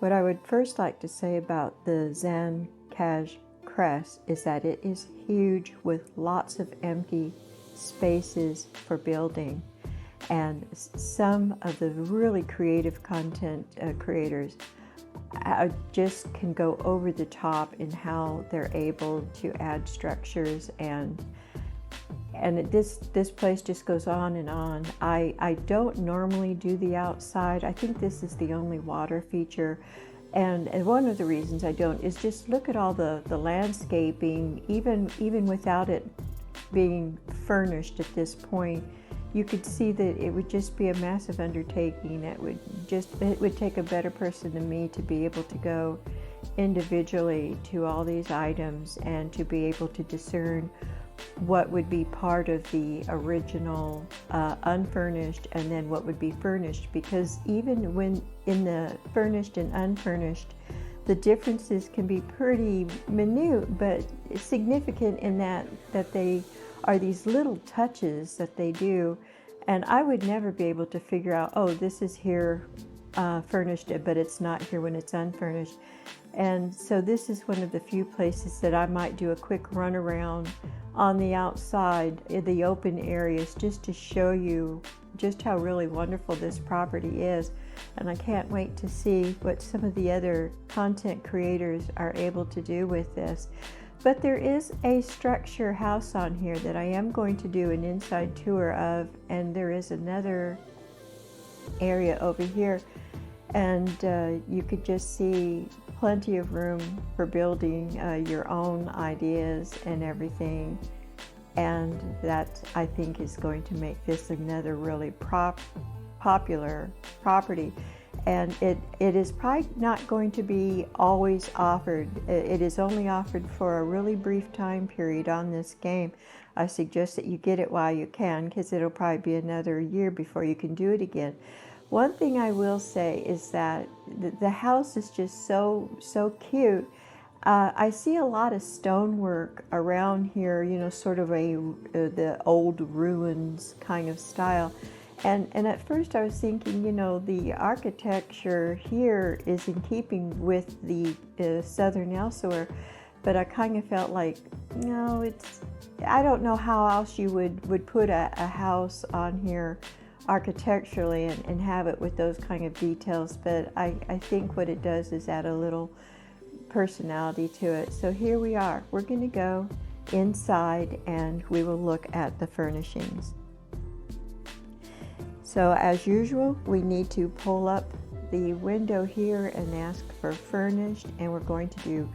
What I would first like to say about the Zhan Khaj Crest is that it is huge with lots of empty spaces for building. And some of the really creative content creators just can go over the top in how they're able to add structures, and this place just goes on and on. I don't normally do the outside. I think this is the only water feature, and one of the reasons I don't is just look at all the landscaping. Even without it being furnished at this point, you could see that it would just be a massive undertaking. It would take a better person than me to be able to go individually to all these items and to be able to discern what would be part of the original unfurnished and then what would be furnished, because even when in the furnished and unfurnished, the differences can be pretty minute but significant in that they are these little touches that they do, and I would never be able to figure out, oh, this is here furnished, but it's not here when it's unfurnished. And so this is one of the few places that I might do a quick run around on the outside in the open areas, just to show you just how really wonderful this property is. And I can't wait to see what some of the other content creators are able to do with this. But there is a structure house on here that I am going to do an inside tour of, and there is another area over here, and you could just see plenty of room for building your own ideas and everything. And that, I think, is going to make this another really popular property. And it is probably not going to be always offered. It is only offered for a really brief time period on this game. I suggest that you get it while you can, because it'll probably be another year before you can do it again. One thing I will say is that the house is just so cute. I see a lot of stonework around here, you know, sort of the old ruins kind of style. And at first I was thinking, you know, the architecture here is in keeping with the Southern Elsweyr, but I kind of felt like, no, I don't know how else you would put a house on here architecturally and have it with those kind of details, but I think what it does is add a little personality to it. So here we are. We're going to go inside and we will look at the furnishings. So as usual, we need to pull up the window here and ask for furnished, and we're going to do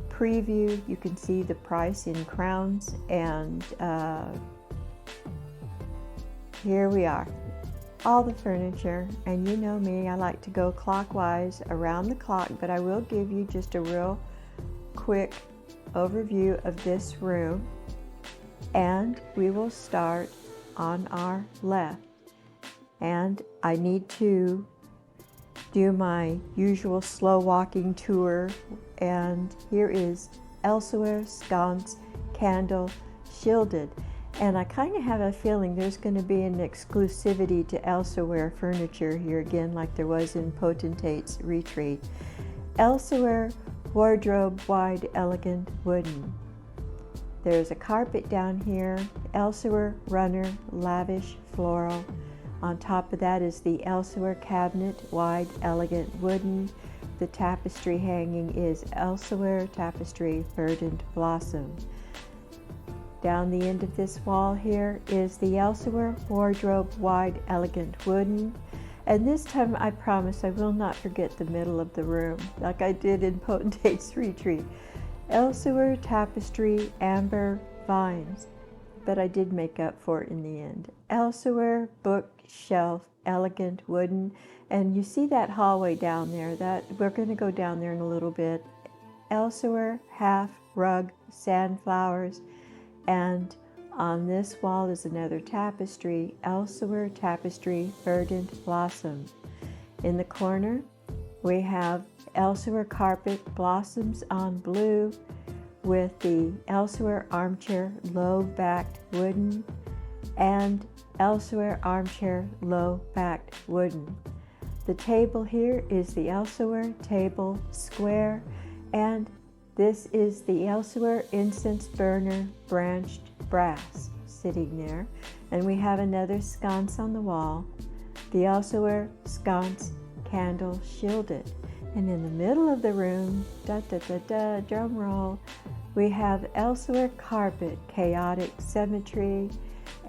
preview. You can see the price in crowns, and here we are. All the furniture, and you know me, I like to go clockwise around the clock, but I will give you just a real quick overview of this room, and we will start on our left. And I need to do my usual slow walking tour, and here is Elsweyr sconce candle shielded. And I kind of have a feeling there's going to be an exclusivity to Elsweyr furniture here again, like there was in Potentate's Retreat. Elsweyr wardrobe wide elegant wooden. There's a carpet down here, Elsweyr runner lavish floral. On top of that is the Elsweyr cabinet wide elegant wooden. The tapestry hanging is Elsweyr tapestry verdant blossom. Down the end of this wall here is the Elsweyr wardrobe wide elegant wooden. And this time I promise I will not forget the middle of the room like I did in Potentate's Retreat. Elsweyr tapestry amber vines, but I did make up for it in the end. Elsweyr bookshelf elegant wooden, and you see that hallway down there, that we're going to go down there in a little bit. Elsweyr half rug sandflowers, and on this wall is another tapestry, Elsweyr tapestry verdant blossom. In the corner we have Elsweyr carpet blossoms on blue with the Elsweyr armchair low-backed wooden and Elsweyr armchair low-backed wooden. The table here is the Elsweyr table square, and this is the Elsweyr incense burner branched brass sitting there. And we have another sconce on the wall, the Elsweyr sconce candle shielded. And in the middle of the room, drum roll, we have Elsweyr carpet, chaotic symmetry,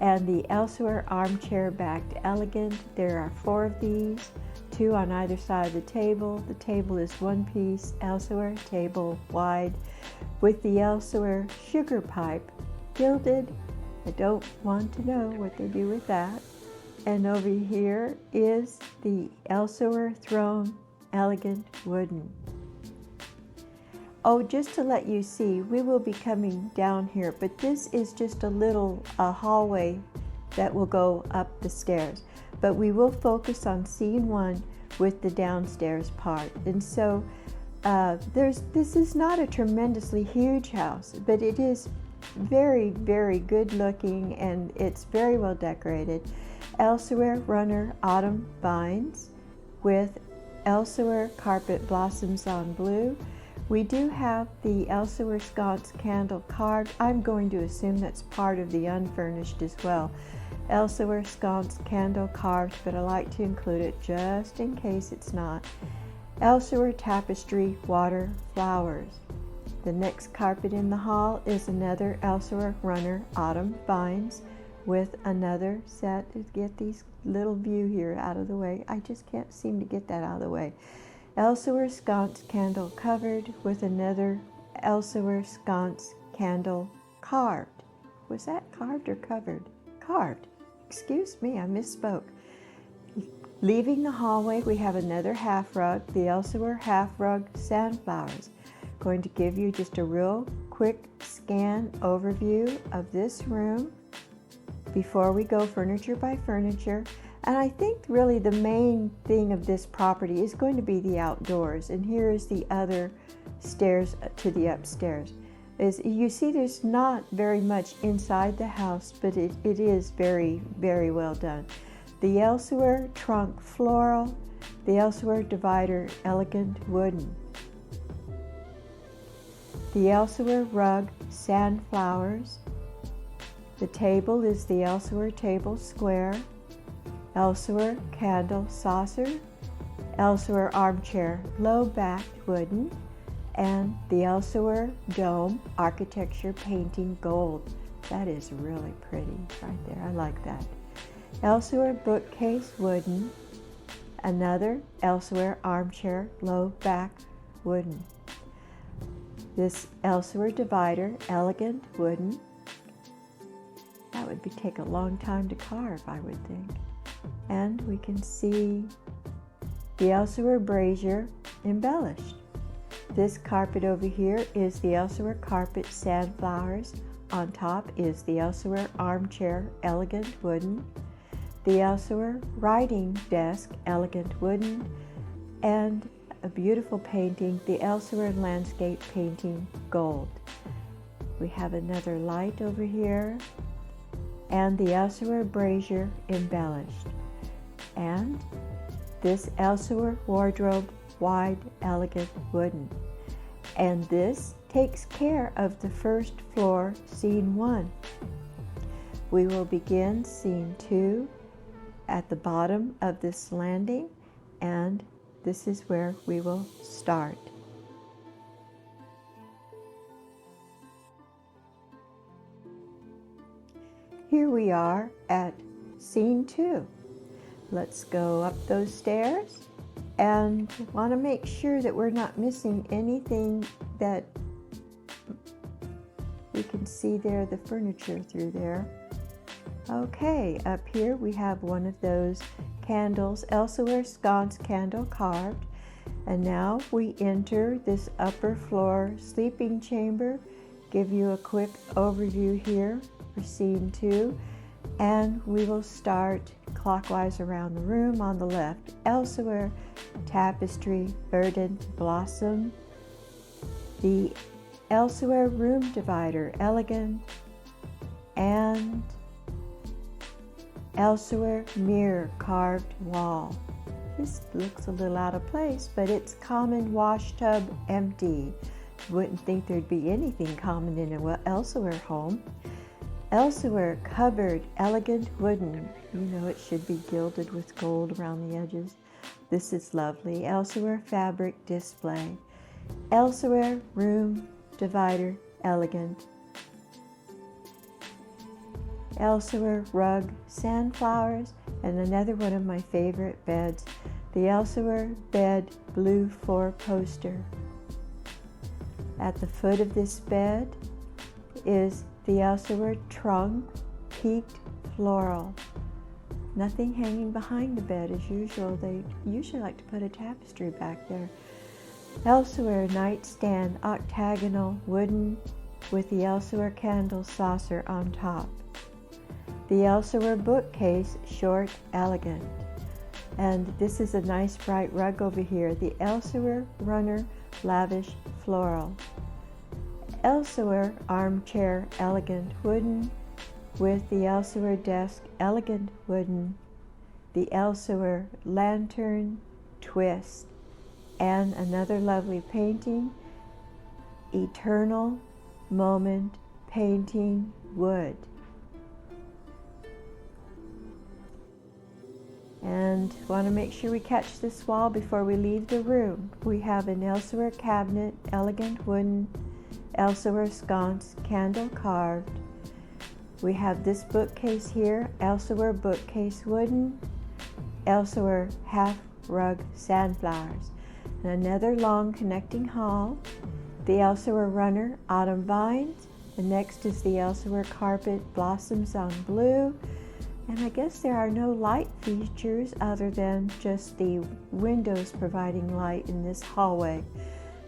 and the Elsweyr armchair backed elegant. There are 4 of these, 2 on either side of the table. The table is one piece Elsweyr table wide with the Elsweyr sugar pipe gilded. I don't want to know what they do with that. And over here is the Elsweyr throne, elegant wooden. Oh, just to let you see, we will be coming down here, but this is just a little hallway that will go up the stairs. But we will focus on scene 1 with the downstairs part. And so this is not a tremendously huge house, but it is very, very good looking, and it's very well decorated. Elsweyr runner autumn vines with Elsweyr carpet blossoms on blue. We do have the Elsweyr sconce candle carved. I'm going to assume that's part of the unfurnished as well. Elsweyr sconce candle carved, but I like to include it just in case it's not. Elsweyr tapestry water flowers. The next carpet in the hall is another Elsweyr runner autumn vines with another set. To get these little view here out of the way, I just can't seem to get that out of the way. Elsweyr sconce candle covered with another Elsweyr sconce candle carved. Was that carved or covered? Carved. Excuse me, I misspoke. Leaving the hallway, we have another half rug, the Elsweyr half rug sandflowers. Going to give you just a real quick scan overview of this room before we go furniture by furniture. And I think really the main thing of this property is going to be the outdoors. And here is the other stairs to the upstairs. As you see, there's not very much inside the house, but it is very, very well done. The Elsweyr trunk floral, the Elsweyr divider elegant wooden. The Elsweyr rug sandflowers. The table is the Elsweyr table square. Elsweyr candle saucer, Elsweyr armchair low-backed wooden, and the Elsweyr dome architecture painting gold. That is really pretty right there. I like that. Elsweyr bookcase wooden, another Elsweyr armchair low-backed wooden. This Elsweyr divider elegant wooden. That would take a long time to carve, I would think. And we can see the Elsweyr brazier embellished. This carpet over here is the Elsweyr carpet sandflowers. On top is the Elsweyr armchair elegant wooden, the Elsweyr writing desk elegant wooden, and a beautiful painting, the Elsweyr landscape painting gold. We have another light over here, and the Elsweyr brazier embellished. And this Elsweyr wardrobe wide elegant wooden. And this takes care of the first floor, scene 1. We will begin scene 2 at the bottom of this landing, and this is where we will start. Here we are at scene 2. Let's go up those stairs and want to make sure that we're not missing anything that we can see there, the furniture through there. Okay, up here we have one of those candles, Elsweyr sconce candle carved. And now we enter this upper floor sleeping chamber. Give you a quick overview here for scene 2. And we will start clockwise around the room. On the left, Elsweyr tapestry, verdant blossom. The Elsweyr room divider, elegant. And Elsweyr mirror carved wall. This looks a little out of place, but it's common wash tub empty. Wouldn't think there'd be anything common in an Elsweyr home. Elsweyr cupboard, elegant wooden. You know it should be gilded with gold around the edges. This is lovely. Elsweyr fabric display. Elsweyr room divider, elegant. Elsweyr rug, sandflowers, and another one of my favorite beds, the Elsweyr bed blue 4-poster. At the foot of this bed is the Elsweyr trunk, peaked floral. Nothing hanging behind the bed as usual. They usually like to put a tapestry back there. Elsweyr nightstand, octagonal, wooden, with the Elsweyr candle saucer on top. The Elsweyr bookcase, short, elegant. And this is a nice bright rug over here. The Elsweyr runner, lavish, floral. Elsweyr armchair, elegant, wooden, with the Elsweyr desk, elegant, wooden. The Elsweyr lantern, twist. And another lovely painting, eternal moment painting, wood. And want to make sure we catch this wall before we leave the room. We have an Elsweyr cabinet, elegant wooden, Elsweyr sconce, candle carved. We have this bookcase here, Elsweyr bookcase wooden, Elsweyr half rug sandflowers. And another long connecting hall, the Elsweyr runner, autumn vines. The next is the Elsweyr carpet, blossoms on blue. And I guess there are no light features other than just the windows providing light in this hallway.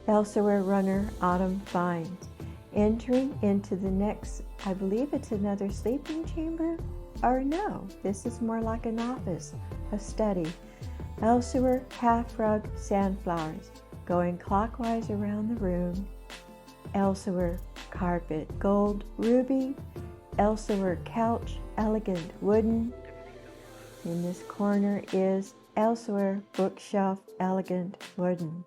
Elsweyr runner, autumn vines. Entering into the next, I believe it's another sleeping chamber, or no, this is more like an office, a study. Elsweyr half rug sandflowers, going clockwise around the room. Elsweyr carpet, gold ruby. Elsweyr couch, elegant wooden. In this corner is Elsweyr bookshelf, elegant wooden.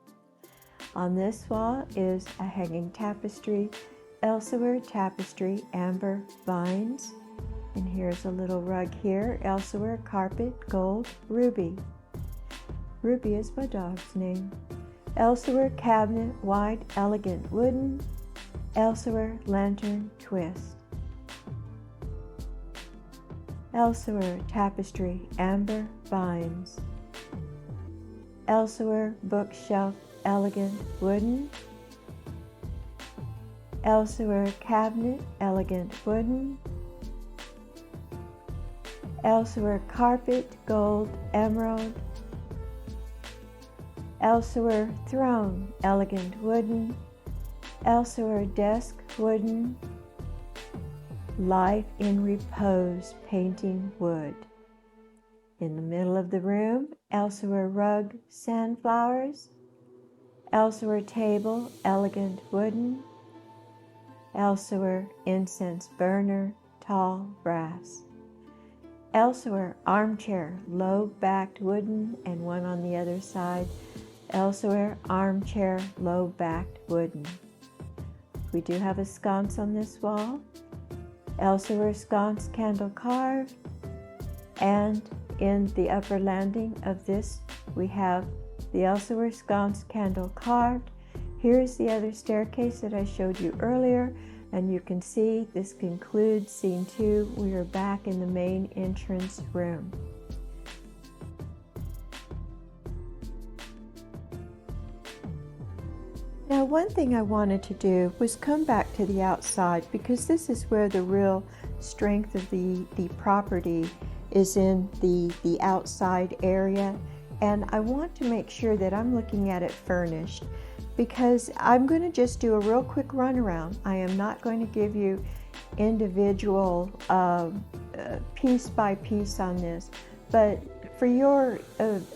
On this wall is a hanging tapestry, Elsweyr tapestry, amber vines. And here's a little rug here, Elsweyr carpet, gold, ruby. Ruby is my dog's name. Elsweyr cabinet, wide, elegant wooden. Elsweyr lantern, twist. Elsweyr tapestry, amber vines. Elsweyr bookshelf, elegant wooden. Elsweyr cabinet, elegant wooden. Elsweyr carpet, gold, emerald. Elsweyr throne, elegant wooden. Elsweyr desk, wooden. Life in repose, painting wood. In the middle of the room, Elsweyr rug, sandflowers. Elsweyr table, elegant wooden. Elsweyr incense burner, tall brass. Elsweyr armchair, low-backed wooden, and one on the other side. Elsweyr armchair, low-backed wooden. We do have a sconce on this wall. Elsweyr sconce, candle carved, and in the upper landing of this we have the Elsweyr sconce, candle carved. Here's the other staircase that I showed you earlier, and you can see this concludes scene 2. We are back in the main entrance room. Now, one thing I wanted to do was come back to the outside, because this is where the real strength of the property is, in the outside area. And I want to make sure that I'm looking at it furnished, because I'm going to just do a real quick runaround. I am not going to give you individual piece by piece on this, but for your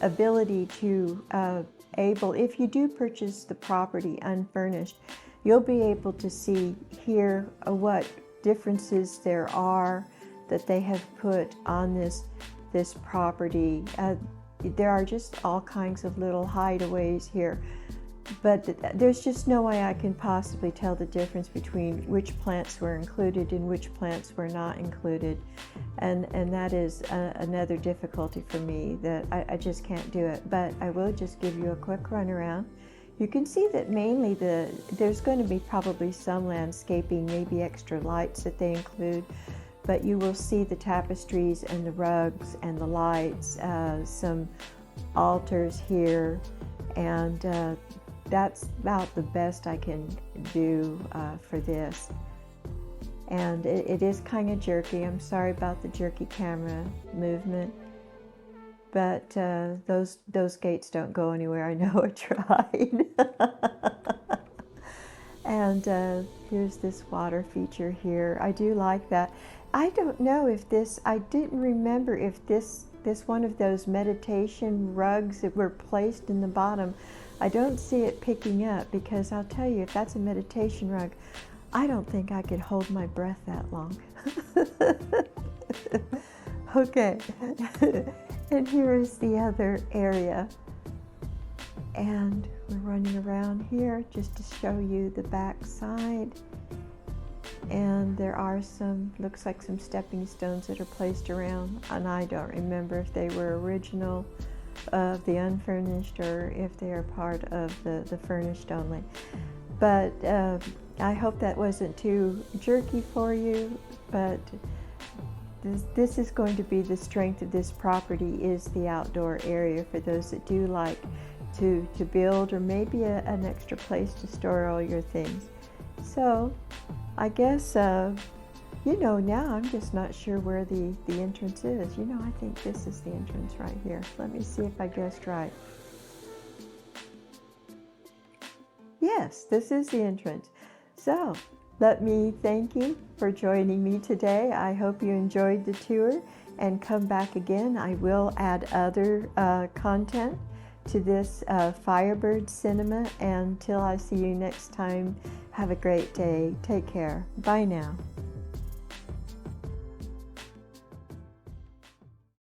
ability to if you do purchase the property unfurnished, you'll be able to see here what differences there are that they have put on this property. there are just all kinds of little hideaways here. But there's just no way I can possibly tell the difference between which plants were included and which plants were not included. And that is another difficulty for me, that I just can't do it. But I will just give you a quick run around. You can see that mainly there's going to be probably some landscaping, maybe extra lights that they include, but you will see the tapestries and the rugs and the lights, some altars here, and that's about the best I can do for this. And it is kind of jerky. I'm sorry about the jerky camera movement, but those gates don't go anywhere. I know I tried. And here's this water feature here. I do like that. I don't know if this, I didn't remember if this one of those meditation rugs that were placed in the bottom, I don't see it picking up, because I'll tell you, if that's a meditation rug, I don't think I could hold my breath that long. Okay, and here is the other area. And we're running around here just to show you the back side. And there are some, looks like some stepping stones that are placed around, and I don't remember if they were original of the unfurnished or if they are part of the furnished only. But I hope that wasn't too jerky for you, but this is going to be the strength of this property, is the outdoor area for those that do like to build, or maybe an extra place to store all your things. So I guess, now I'm just not sure where the entrance is. I think this is the entrance right here. Let me see if I guessed right. Yes, this is the entrance. So let me thank you for joining me today. I hope you enjoyed the tour, and come back again. I will add other content to this Firebird Cinema. And until I see you next time, have a great day. Take care. Bye now.